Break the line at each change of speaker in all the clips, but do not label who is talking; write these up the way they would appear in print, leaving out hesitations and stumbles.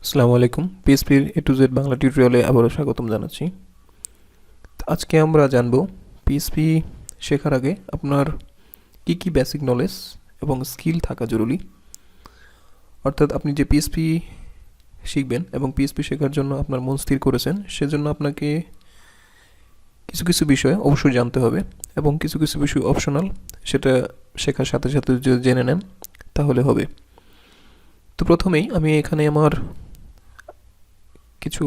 আসসালামু আলাইকুম। পিএইচপির এ to Z Bangla টিউটোরিয়ালে আবারও স্বাগতম জানাচ্ছি। আজকে আমরা জানব পিএইচপি শেখার আগে আপনার কি বেসিক নলেজ এবং স্কিল থাকা জরুরি। অর্থাৎ আপনি যে পিএইচপি শিখবেন এবং পিএইচপি শেখার জন্য আপনার মন স্থির করেছেন, সেজন্য আপনাকে কিছু কিছু বিষয় অবশ্যই জানতে হবে এবং কিছু কিছু বিষয় অপশনাল, সেটা শেখার সাথে সাথে যদি জেনে নেন তাহলে হবে। তো প্রথমেই আমি এখানে আমার কিছু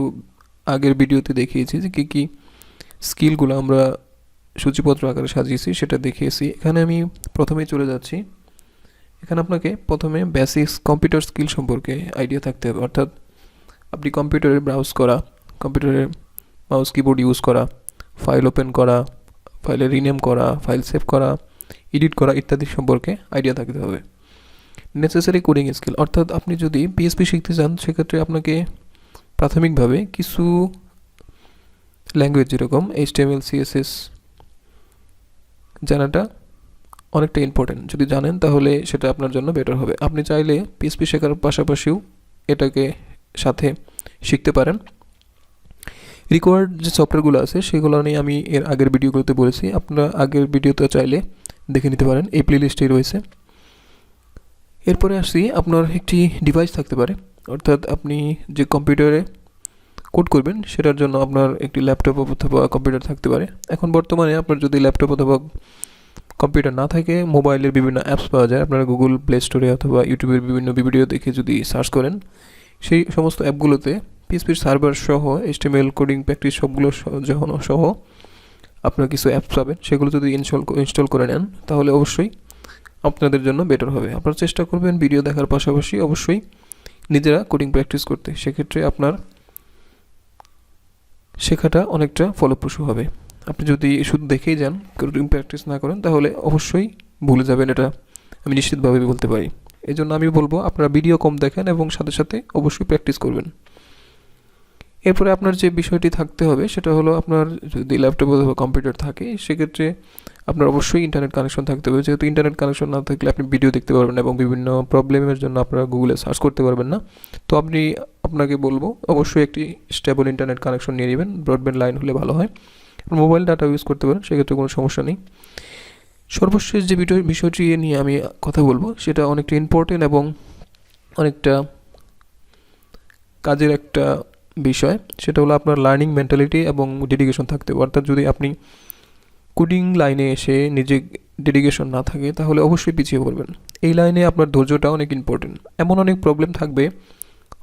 আগের ভিডিওতে দেখিয়েছি যে কী স্কিলগুলো আমরা সূচিপত্র আকারে সাজিয়েছি সেটা দেখিয়েছি। এখানে আমি প্রথমেই চলে যাচ্ছি। এখানে আপনাকে প্রথমে বেসিক্স কম্পিউটার স্কিল সম্পর্কে আইডিয়া থাকতে হবে। অর্থাৎ আপনি কম্পিউটারে ব্রাউজ করা, কম্পিউটারে মাউস কিবোর্ড ইউজ করা, ফাইল ওপেন করা, ফাইলে রিনেম করা, ফাইল সেভ করা, এডিট করা ইত্যাদি সম্পর্কে আইডিয়া থাকতে হবে। নেসেসারি কোডিং স্কিল, অর্থাৎ আপনি যদি পিএইচপি শিখতে চান সেক্ষেত্রে আপনাকে প্রাথমিকভাবে কিছু ল্যাঙ্গুয়েজ যেরকম HTML CSS জানাটা অনেকটা ইম্পর্টেন্ট। যদি জানেন তাহলে সেটা আপনার জন্য বেটার হবে। আপনি চাইলে পিএইচপি শেখার পাশাপাশিও এটাকে সাথে শিখতে পারেন। রিকোয়ার্ড যে সফটওয়্যারগুলো আছে সেগুলো নিয়ে আমি এর আগের ভিডিওগুলোতে বলেছি, আপনারা আগের ভিডিওতে চাইলে দেখে নিতে পারেন, এই প্লেলিস্টেই রয়েছে। এরপরে আসি, আপনার একটি ডিভাইস থাকতে পারে। অর্থাৎ আপনি যে কম্পিউটারে কোড করবেন সেটার জন্য আপনার একটি ল্যাপটপ অথবা কম্পিউটার থাকতে পারে। এখন বর্তমানে আপনার যদি ল্যাপটপ অথবা কম্পিউটার না থাকে, মোবাইলের বিভিন্ন অ্যাপস পাওয়া যায়। আপনারা গুগল প্লে স্টোরে অথবা ইউটিউবের বিভিন্ন ভিডিও দেখে যদি সার্চ করেন, সেই সমস্ত অ্যাপগুলোতে পিএইচপির সার্ভার সহ HTML কোডিং প্র্যাকটিস সবগুলো সহ আপনার কিছু অ্যাপস পাবেন। সেগুলো যদি ইনস্টল করে নেন তাহলে অবশ্যই আপনাদের জন্য বেটার হবে। আপনারা চেষ্টা করবেন ভিডিও দেখার পাশাপাশি অবশ্যই নিজেরা কোডিং প্র্যাকটিস করতে। সেক্ষেত্রে আপনার শেখাটা অনেকটা ফলপ্রসূ হবে। আপনি যদি শুধু দেখেই যান, কোডিং প্র্যাকটিস না করেন, তাহলে অবশ্যই ভুলে যাবেন, এটা আমি নিশ্চিতভাবে বলতে পারি। এই জন্য আমি বলবো আপনারা ভিডিও কম দেখেন এবং সাথে সাথে অবশ্যই প্র্যাকটিস করবেন। এরপরে আপনার যে বিষয়টি থাকতে হবে সেটা হলো, আপনার যদি ল্যাপটপ অথবা কম্পিউটার থাকে সেক্ষেত্রে আপনার অবশ্যই ইন্টারনেট কানেকশন থাকতে হবে। যেহেতু ইন্টারনেট কানেকশন না থাকলে আপনি ভিডিও দেখতে পারবেন না এবং বিভিন্ন প্রবলেমের জন্য আপনারা গুগলে সার্চ করতে পারবেন না। তো আপনাকে বলবো অবশ্যই একটি স্টেবল ইন্টারনেট কানেকশন নিয়ে নেবেন। ব্রডব্যান্ড লাইন হলে ভালো হয়। মোবাইল ডাটা ইউজ করতে পারেন, সেক্ষেত্রে কোনো সমস্যা নেই। সর্বশেষ যে বিষয়টি নিয়ে আমি কথা বলবো সেটা অনেকটা ইম্পর্টেন্ট এবং অনেকটা কাজের একটা বিষয়। সেটা হলো আপনার লার্নিং মেন্টালিটি এবং ডেডিকেশন থাকতে হবে। অর্থাৎ যদি আপনি কোডিং লাইনে এসে নিজে ডেডিকেশন না থাকে তাহলে অবশ্যই পিছিয়ে পড়বেন। এই লাইনে আপনার ধৈর্যটা অনেক ইম্পর্টেন্ট। এমন অনেক প্রবলেম থাকবে,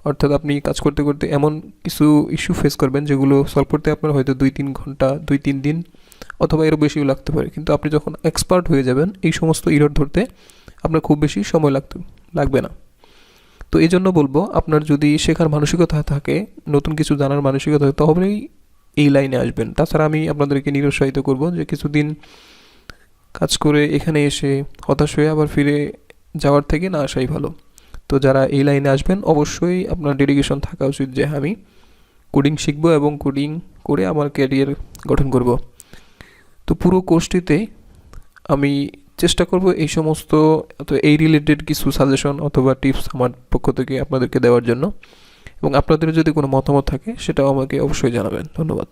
অর্থাৎ আপনি কাজ করতে করতে এমন কিছু ইস্যু ফেস করবেন যেগুলো সলভ করতে আপনার হয়তো 2-3 ঘন্টা 2-3 দিন অথবা এরও বেশিও লাগতে পারে। কিন্তু আপনি যখন এক্সপার্ট হয়ে যাবেন এই সমস্ত ইরর ধরতে আপনার খুব বেশি সময় লাগবে না। তো এই জন্য বলবো, আপনার যদি শেখার মানসিকতা থাকে, নতুন কিছু জানার মানসিকতা থাকে, তবেই এই লাইনে আসবেন। তাছাড়া আমি আপনাদেরকে নিরুৎসাহিত করব যে কিছুদিন কাজ করে এখানে এসে হতাশ হয়ে আবার ফিরে যাওয়ার থেকে না আসাই ভালো। তো যারা এই লাইনে আসবেন অবশ্যই আপনার ডেডিকেশন থাকা উচিত যে আমি কোডিং শিখবো এবং কোডিং করে আমার ক্যারিয়ার গঠন করব। তো পুরো কোর্সটিতে আমি চেষ্টা করব এই সমস্ত এই রিলেটেড কিছু সাজেশন অথবা টিপস আমার পক্ষ থেকে আপনাদেরকে দেওয়ার জন্য, এবং আপনাদের যদি কোনো মতামত থাকে সেটাও আমাকে অবশ্যই জানাবেন। ধন্যবাদ।